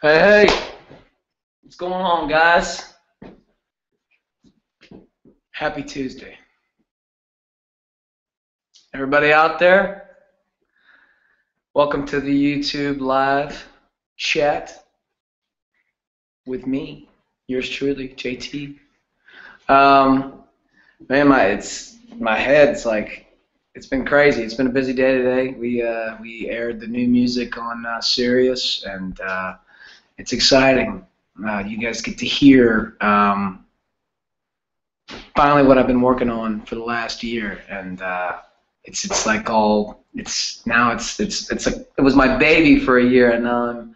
Hey, what's going on, guys? Happy Tuesday. Everybody out there, welcome to the YouTube live chat with me, yours truly, JT. Man, my head's like, it's been crazy. It's been a busy day today. We aired the new music on Sirius, and it's exciting. You guys get to hear finally what I've been working on for the last year, and it's like all it's now it's like it was my baby for a year, and now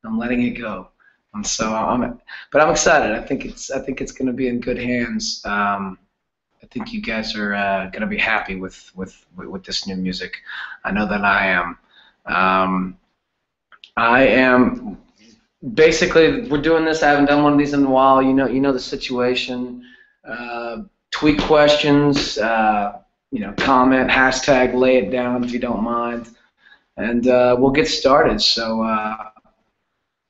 I'm letting it go, and so I'm excited. I think it's going to be in good hands. I think you guys are going to be happy with this new music. I know that I am. I am. Basically, we're doing this. I haven't done one of these in a while. You know the situation. Tweet questions. Comment, hashtag, lay it down if you don't mind, and we'll get started. So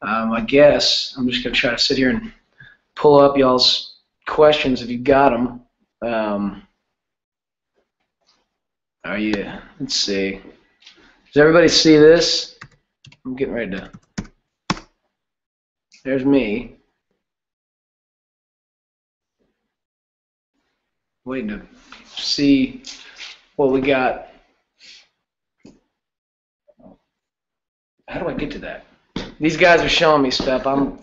I guess I'm just gonna try to sit here and pull up y'all's questions if you got them. Let's see. Does everybody see this? I'm getting ready to. There's me. Waiting to see what we got. How do I get to that? These guys are showing me stuff. I'm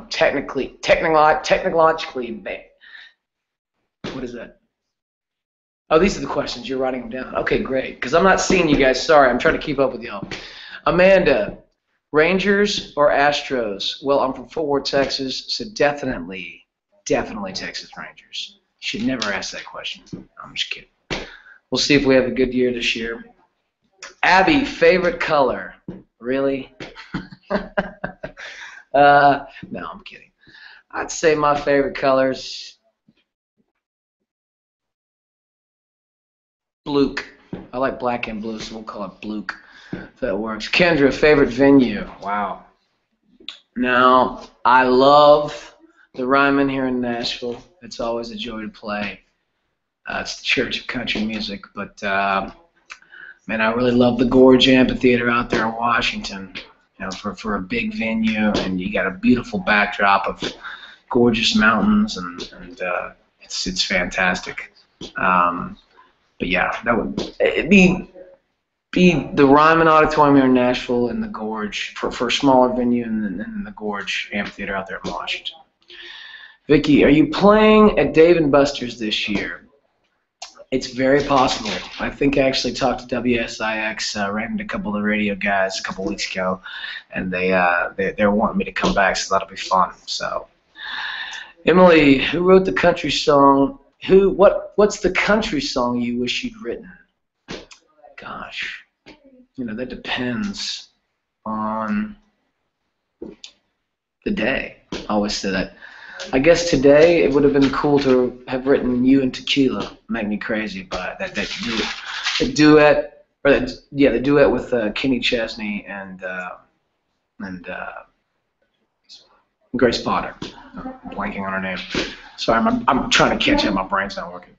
technologically bad. What is that? Oh, these are the questions. You're writing them down. Okay, great. Because I'm not seeing you guys. Sorry, I'm trying to keep up with y'all. Amanda, Rangers or Astros? Well, I'm from Fort Worth, Texas, so definitely Texas Rangers. Should never ask that question. I'm just kidding. We'll see if we have a good year this year. Abby, favorite color? Really? No, I'm kidding. I'd say my favorite color's Bluke. I like black and blue, so we'll call it Bluke, if that works. Kendra, favorite venue? Wow. Now, I love the Ryman here in Nashville. It's always a joy to play. It's the Church of Country Music, but man, I really love the Gorge Amphitheater out there in Washington. For a big venue, and you got a beautiful backdrop of gorgeous mountains, and it's fantastic. But yeah, it'd be the Ryman Auditorium here in Nashville and the Gorge for a smaller venue, and then the Gorge Amphitheater out there in Washington. Vicky, are you playing at Dave & Buster's this year? It's very possible. I think I actually talked to WSIX, ran into a couple of the radio guys a couple of weeks ago, and they're wanting me to come back, so that'll be fun. So, Emily, who wrote the country song? What's the country song you wish you'd written? Gosh, that depends on the day. I always say that. I guess today it would have been cool to have written "You and Tequila Make Me Crazy," but the duet with Kenny Chesney and Grace Potter. I'm blanking on her name. Sorry, I'm trying to catch up. My brain's not working.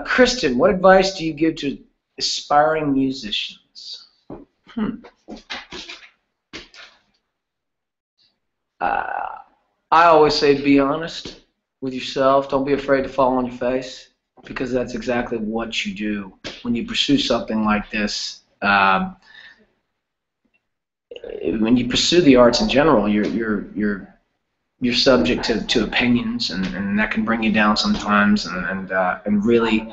Kristen, what advice do you give to aspiring musicians? I always say be honest with yourself. Don't be afraid to fall on your face, because that's exactly what you do when you pursue something like this. When you pursue the arts in general, you're subject to opinions, and that can bring you down sometimes. And really,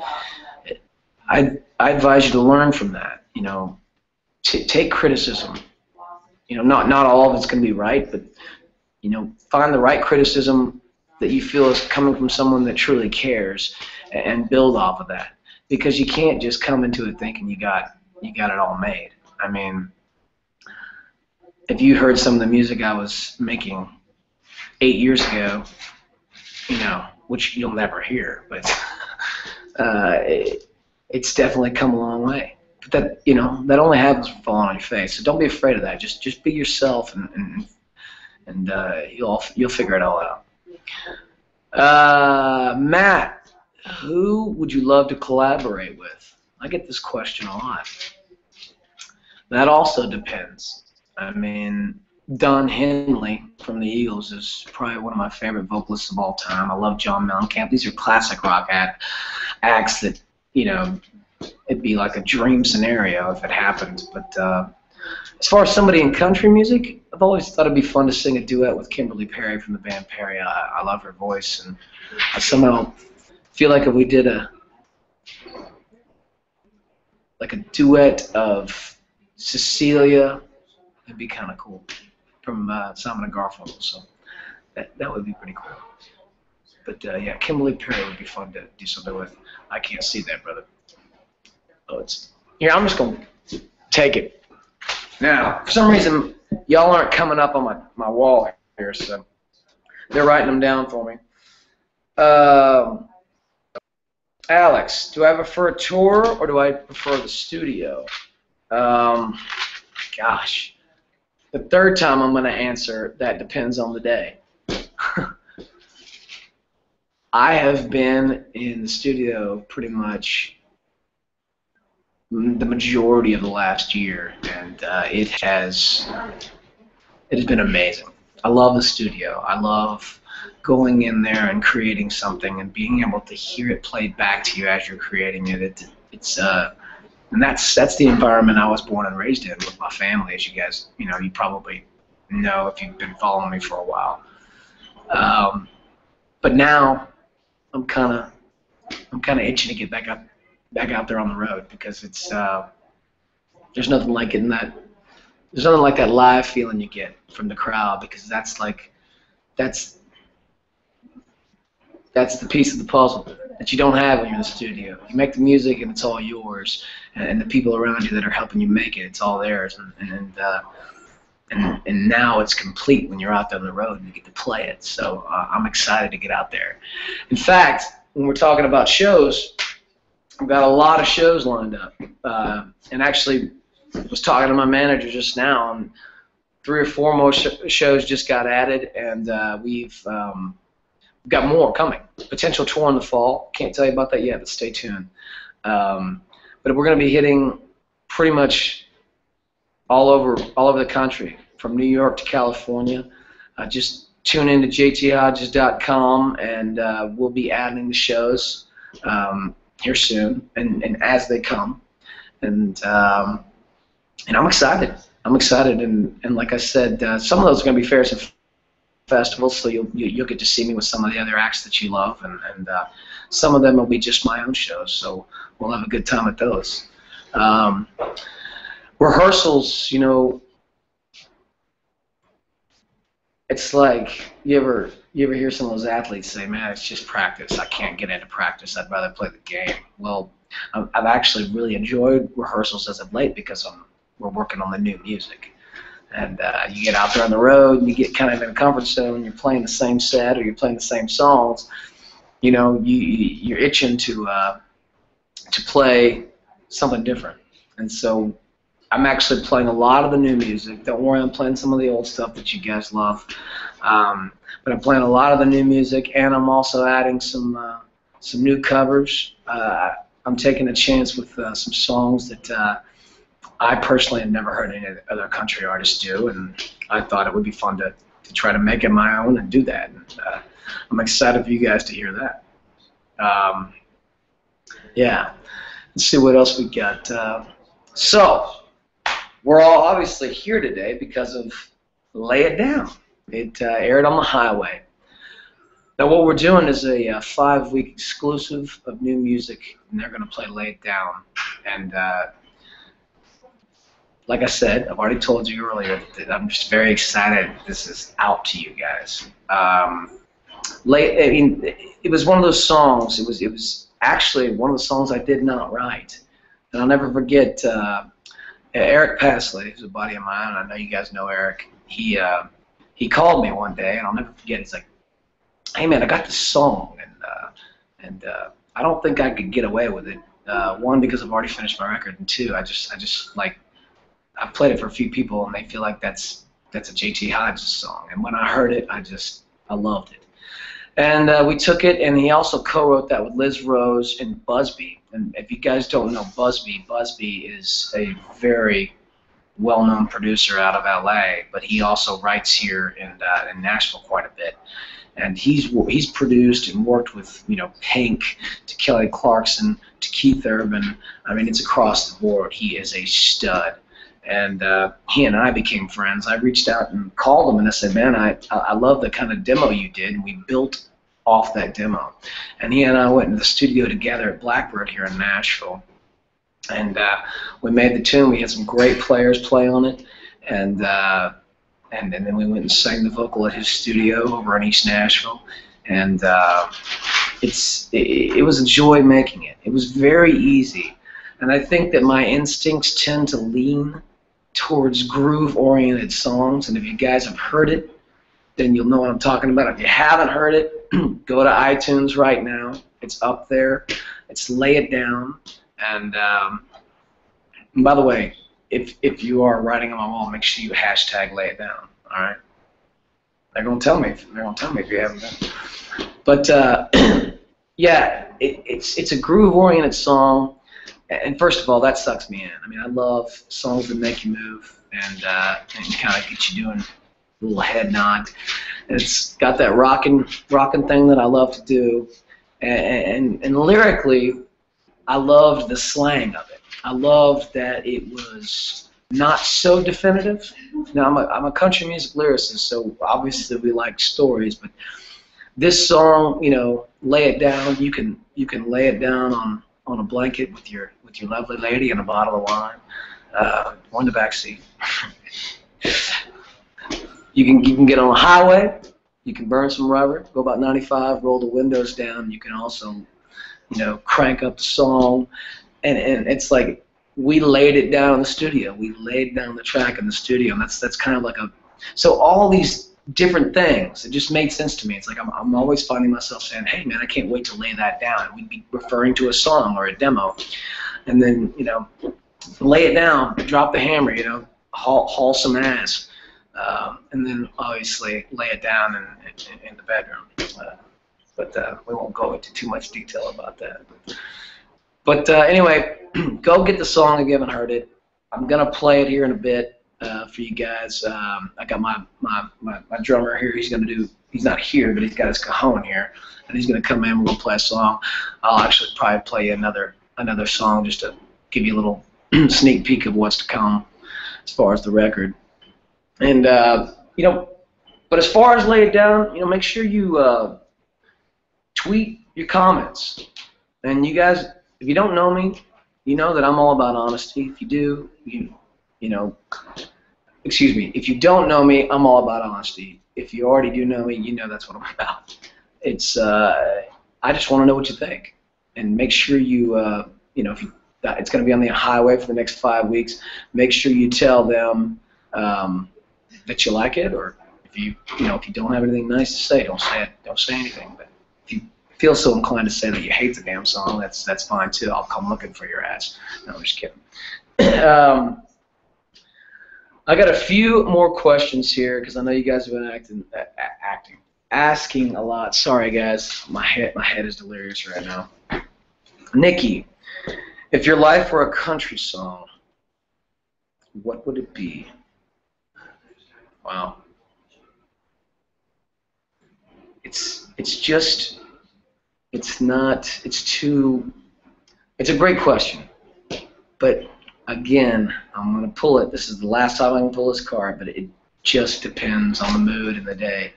I advise you to learn from that. Take criticism. Not all of it's going to be right, but find the right criticism that you feel is coming from someone that truly cares, and build off of that. Because you can't just come into it thinking you got it all made. I mean, if you heard some of the music I was making 8 years ago, which you'll never hear, but it's definitely come a long way. But that only happens from falling on your face. So don't be afraid of that. Just be yourself and and you'll figure it all out. Matt, who would you love to collaborate with? I get this question a lot. That also depends. I mean, Don Henley from the Eagles is probably one of my favorite vocalists of all time. I love John Mellencamp. These are classic rock acts that, it'd be like a dream scenario if it happened. But as far as somebody in country music, I've always thought it'd be fun to sing a duet with Kimberly Perry from the band Perry. I love her voice, and I somehow feel like if we did a duet of Cecilia, it'd be kind of cool, from Simon and Garfunkel. So that would be pretty cool. But yeah, Kimberly Perry would be fun to do something with. I can't see that, brother. Oh, it's here. I'm just gonna take it. Now, for some reason, y'all aren't coming up on my wall here, so they're writing them down for me. Alex, do I prefer a tour or do I prefer the studio? Gosh, the third time I'm going to answer that depends on the day. I have been in the studio pretty much the majority of the last year, and it has been amazing. I love the studio. I love going in there and creating something and being able to hear it played back to you as you're creating it. And that's the environment I was born and raised in with my family, as you guys, you probably know if you've been following me for a while. But now I'm kind of itching to get back out there on the road, because it's there's nothing like that live feeling you get from the crowd, because that's the piece of the puzzle that you don't have when you're in the studio. You make the music and it's all yours, and the people around you that are helping you make it, it's all theirs. And now it's complete when you're out there on the road and you get to play it. So I'm excited to get out there. In fact, when we're talking about shows, I've got a lot of shows lined up, and actually was talking to my manager just now, and 3 or 4 more shows just got added, and we've got more coming. Potential tour in the fall. Can't tell you about that yet, but stay tuned. But we're going to be hitting pretty much all over the country, from New York to California. Just tune in to jthodges.com, and we'll be adding the shows here soon, and as they come. And I'm excited. And like I said, some of those are going to be fairs and festivals, so you'll get to see me with some of the other acts that you love, and some of them will be just my own shows, so we'll have a good time at those. Rehearsals, it's like you ever hear some of those athletes say, "Man, it's just practice. I can't get into practice. I'd rather play the game." Well, I've actually really enjoyed rehearsals as of late, because we're working on the new music. And you get out there on the road, and you get kind of in a comfort zone. You're playing the same set, or you're playing the same songs. You're itching to play something different. And so I'm actually playing a lot of the new music. Don't worry, I'm playing some of the old stuff that you guys love. But I'm playing a lot of the new music, and I'm also adding some new covers. I'm taking a chance with some songs that I personally have never heard any other country artists do, and I thought it would be fun to try to make it my own and do that. And I'm excited for you guys to hear that. Yeah, let's see what else we got. So, we're all obviously here today because of Lay It Down. It aired on the highway. Now what we're doing is a 5-week exclusive of new music, and they're going to play Lay It Down. And like I said, I've already told you earlier that I'm just very excited this is out to you guys. It was one of those songs. It was actually one of the songs I did not write. And I'll never forget Eric Pasley, who's a buddy of mine. I know you guys know Eric. He called me one day, and I'll never forget. He's like, "Hey man, I got this song, and I don't think I could get away with it. One, because I've already finished my record, and two, I just like I've played it for a few people, and they feel like that's that's a JT Hodges song. And when I heard it, I loved it. And we took it, and he also co-wrote that with Liz Rose and Busby. And if you guys don't know Busby, Busby is a very well-known producer out of LA, but he also writes here in Nashville quite a bit. And he's produced and worked with, you know, Pink to Kelly Clarkson to Keith Urban. I mean, it's across the board. He is a stud. And he and I became friends. I reached out and called him, and I said, man, I love the kind of demo you did, and we built off that demo. And he and I went into the studio together at Blackbird here in Nashville. And we made the tune. We had some great players play on it. And then we went and sang the vocal at his studio over in East Nashville. And it was a joy making it. It was very easy. And I think that my instincts tend to lean towards groove-oriented songs. And if you guys have heard it, then you'll know what I'm talking about. If you haven't heard it, go to iTunes right now. It's up there. It's Lay It Down. And by the way, if you are writing on my wall, make sure you hashtag Lay It Down. All right? They're gonna tell me. They're gonna tell me if you haven't done. But yeah, it's a groove-oriented song. And first of all, that sucks me in. I mean, I love songs that make you move and kind of get you doing a little head nod. And it's got that rocking thing that I love to do. And lyrically, I loved the slang of it. I loved that it was not so definitive. Now, I'm a country music lyricist, so obviously we like stories, but this song, you know, Lay It Down, you can lay it down on a blanket with your lovely lady and a bottle of wine, or in the back seat. You can get on a highway, you can burn some rubber, go about 95, roll the windows down. You can also, you know, crank up the song, and it's like we laid it down in the studio. We laid down the track in the studio, and that's kind of like so all these different things, it just made sense to me. It's like I'm always finding myself saying, hey man, I can't wait to lay that down. We'd be referring to a song or a demo, and then, you know, lay it down, drop the hammer, you know, haul some ass, and then obviously lay it down in the bedroom. But we won't go into too much detail about that. But anyway, go get the song if you haven't heard it. I'm gonna play it here in a bit for you guys. I got my drummer here. He's not here, but he's got his cajon here, and he's gonna come in. We're gonna play a song. I'll actually probably play you another song just to give you a little sneak peek of what's to come as far as the record. And you know, but as far as Lay It Down, you know, make sure you tweet your comments. And you guys, if you don't know me, you know that I'm all about honesty. If you do, you know, excuse me, if you don't know me, I'm all about honesty. If you already do know me, you know that's what I'm about. It's I just want to know what you think, and make sure you you know, if it's going to be on the highway for the next 5 weeks, make sure you tell them that you like it, or if you don't have anything nice to say, don't say it. Don't say anything. But if you feel so inclined to say that you hate the damn song, that's fine too. I'll come looking for your ass. No, I'm just kidding. I got a few more questions here because I know you guys have been asking a lot. Sorry guys, my head is delirious right now. Nikki, if your life were a country song, what would it be? Wow. It's a great question, but again, I'm going to pull it. This is the last time I can pull this card, but it just depends on the mood and the day.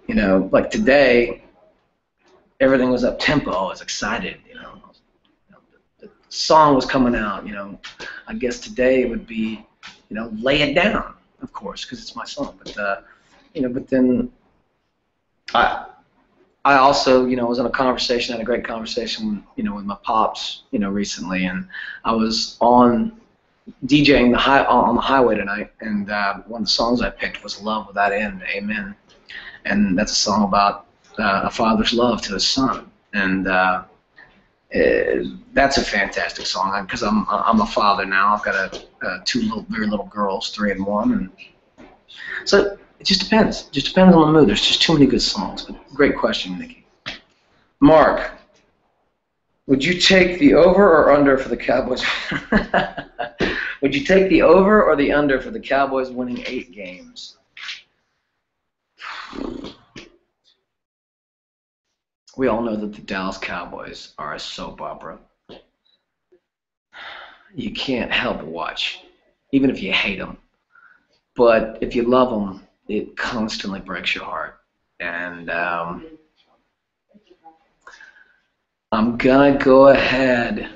You know, like today, everything was up tempo. I was excited. You know, the song was coming out. You know, I guess today it would be, you know, Lay It Down, of course, because it's my song. But you know, but then I also, you know, was in a conversation, had a great conversation, you know, with my pops, you know, recently, and I was on DJing on the highway tonight, and one of the songs I picked was "Love Without End, Amen," and that's a song about a father's love to his son, and That's a fantastic song because I'm a father now. I've got two very little girls, 3 and 1, and so it just depends. It just depends on the mood. There's just too many good songs. But great question, Nikki. Mark, would you take the over or under for the Cowboys? Would you take the over or the under for the Cowboys winning 8 games? We all know that the Dallas Cowboys are a soap opera. You can't help but watch, even if you hate them. But if you love them, it constantly breaks your heart. And I'm gonna go ahead,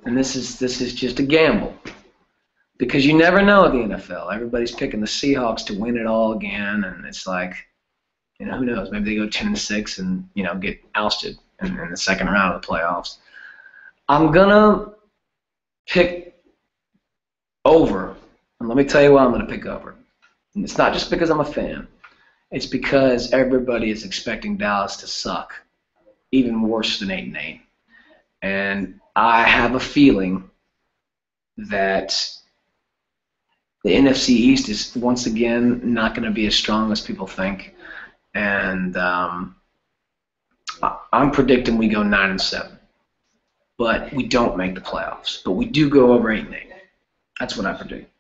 and this is just a gamble, because you never know at the NFL. Everybody's picking the Seahawks to win it all again, and it's like, you know, who knows? Maybe they go 10-6 and, you know, get ousted in the second round of the playoffs. I'm gonna pick over, and let me tell you why I'm gonna pick over. And it's not just because I'm a fan. It's because everybody is expecting Dallas to suck, even worse than 8-8. And I have a feeling that the NFC East is once again not going to be as strong as people think. And I'm predicting we go 9-7, but we don't make the playoffs. But we do go over 8-8. That's what I predict.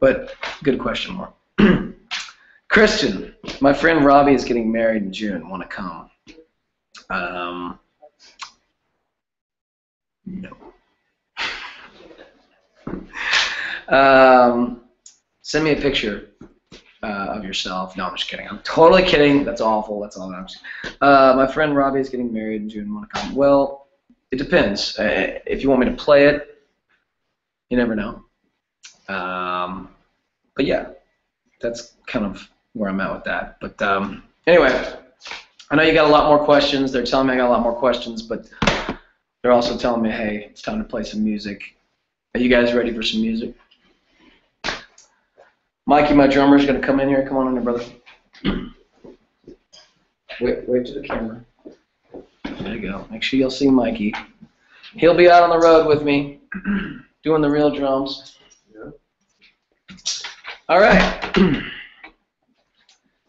But good question, Mark. Christian, my friend Robbie is getting married in June. Want to come? No. Send me a picture of yourself. No, I'm just kidding. I'm totally kidding. That's awful. That's all I'm saying. My friend Robbie is getting married in June. Want to come? Well, it depends. If you want me to play it, you never know. But yeah, that's kind of where I'm at with that. But anyway, I know you got a lot more questions. They're telling me I got a lot more questions, but they're also telling me, hey, it's time to play some music. Are you guys ready for some music? Mikey, my drummer, is going to come in here. Come on in here, brother. Wait to the camera. There you go. Make sure you'll see Mikey. He'll be out on the road with me doing the real drums. Yeah. All right.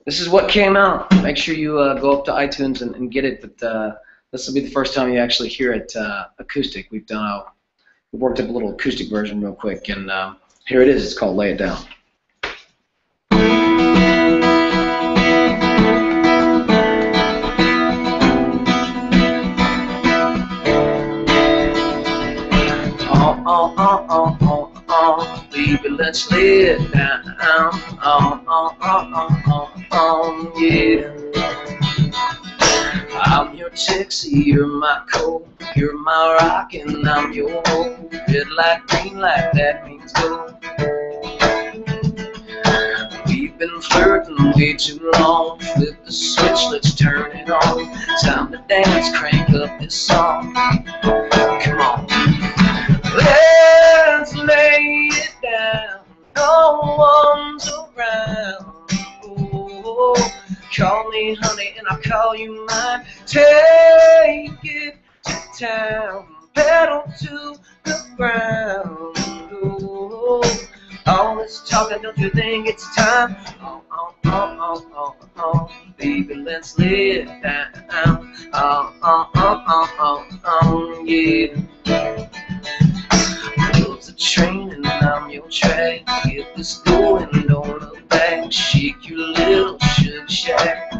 This is what came out. Make sure you go up to iTunes and get it. But this will be the first time you actually hear it acoustic. We've worked up a little acoustic version real quick, and here it is. It's called "Lay It Down." Baby, let's lay it down. Yeah. I'm your Texas, you're my cold, you're my rock, and I'm your hope. Red light, green light, that means go. We've been flirting way too long. Flip the switch, let's turn it on. Time to dance, crank up this song. Come on. Let's lay it down. No one's around. Oh, call me honey and I'll call you mine. Take it to town. Pedal to the ground. Oh, all this talking, don't you think it's time? Baby, let's lay it down. Yeah. Love's a train and I'm your track. Get this going, don't look back. Shake your little sugar shack.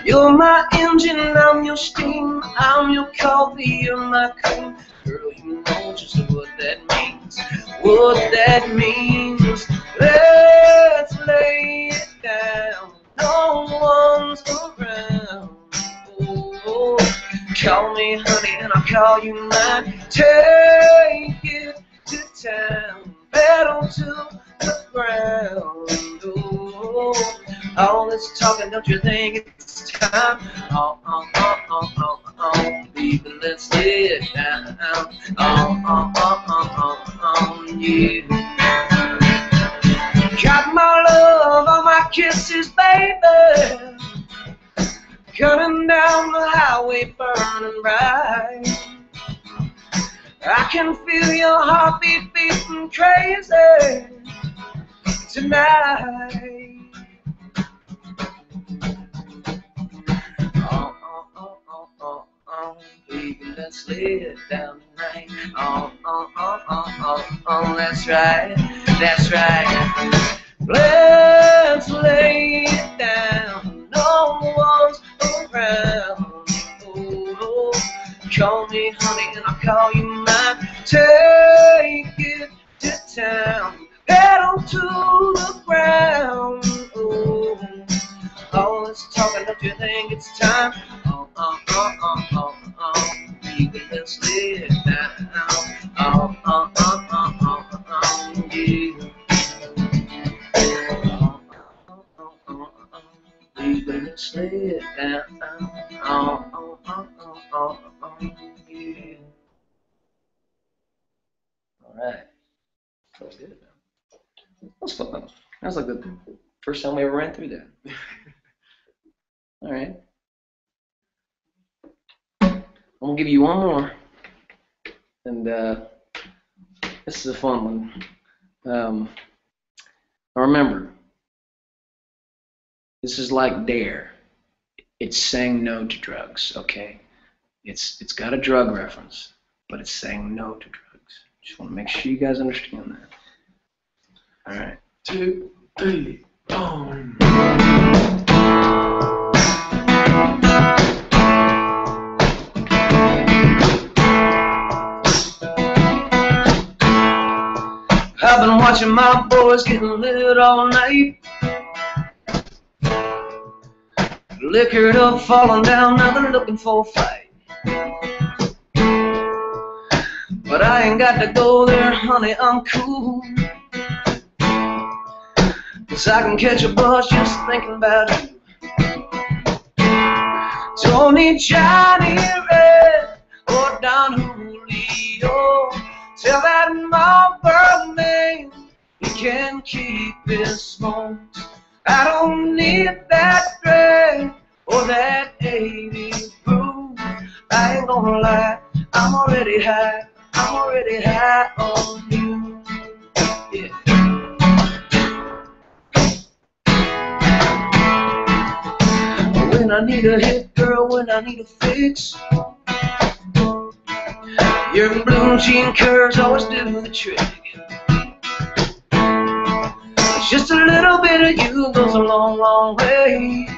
You're my engine, I'm your steam. I'm your coffee, you're my cream. Girl, you know just what that means. What that means. Let's lay it down. No one's around. Oh, call me honey and I'll call you mine. Take it to town. Pedal to the ground. Oh, all this talking, don't you think it's time? Baby, let's lay it down. Yeah. Got my love on my kisses, baby. Coming down the highway burning bright, I can feel your heartbeat beating crazy tonight. Baby, let's lay it down tonight. That's right, that's right. Let's lay it down, no one's around. Oh, call me honey and I'll call you mine. Take it to town, pedal to the ground. All this talking, don't you think it's time? Baby, let's lay it down. Baby, let's lay it down. Yeah. All right. That was good. That was fun. That was like the first time we ever ran through that. All right. I'm gonna give you one more, and this is a fun one. Now remember, this is like Dare. It's saying no to drugs. Okay, it's got a drug reference, but it's saying no to drugs. Just want to make sure you guys understand that. All right. 2, 3, boom. I've been watching my boys getting lit all night. Liquored up, falling down, now they're looking for a fight. But I ain't got to go there, honey, I'm cool. 'Cause I can catch a buzz just thinking about you. Don't need Johnny Red or Don Julio. Tell that Marlboro man he can keep his smokes. I don't need that dread or that 80s groove. I ain't gonna lie, I'm already high on you. Yeah. When I need a hit, girl, when I need a fix, your blue jean curves always do the trick. Just a little bit of you goes a long, long way.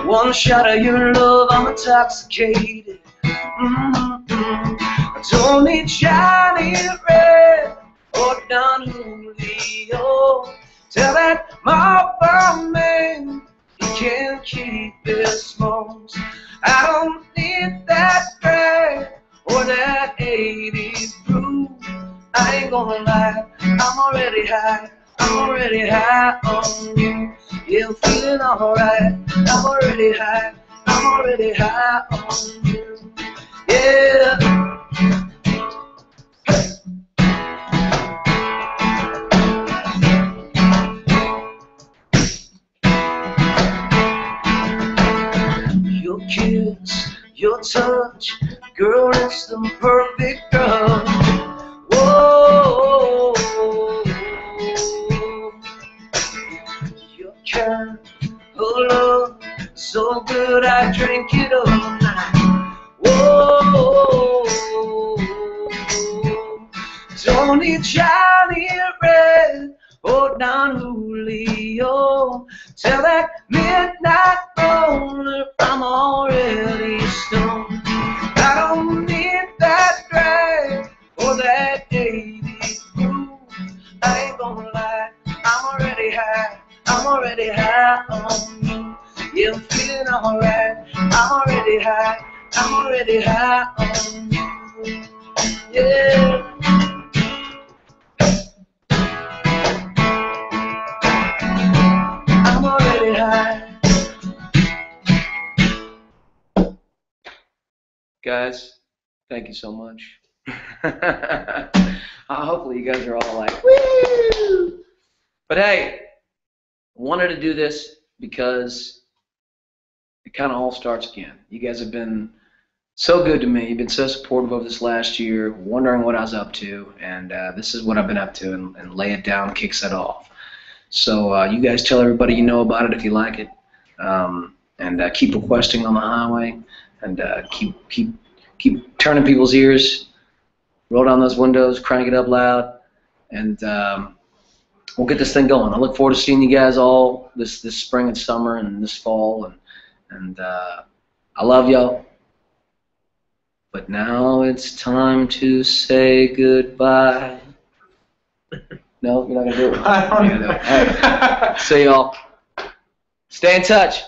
One shot of your love, I'm intoxicated. I don't need Johnny Red or Don Julio. Tell that Marlboro man he can't keep his smokes. I don't need that drag or that 80s groove. I ain't gonna lie, I'm already high on you. Yeah, I'm feeling alright, I'm already high on you. Yeah. Your kiss, your touch, girl, it's the perfect drug. Whoa, your kind of love, so good I drink it all night. Whoa, don't need Johnny Red or Don Julio. Tell that midnight roller I'm already stoned. I don't need that drag or that 80s groove. I ain't gonna lie, I'm already high on you. Yeah, I'm feeling alright, I'm already high on you. Yeah. I'm already high. Guys, thank you so much. Hopefully you guys are all like, woo! But hey, I wanted to do this because it kind of all starts again. You guys have been so good to me. You've been so supportive of this last year, wondering what I was up to, and this is what I've been up to, and Lay It Down kicks it off. So you guys tell everybody you know about it if you like it, and keep requesting on the highway, and keep turning people's ears, roll down those windows, crank it up loud, and we'll get this thing going. I look forward to seeing you guys all this spring and summer and this fall, and I love y'all. But now it's time to say goodbye. No, you're not gonna do it. I don't know. All right. See y'all. Stay in touch.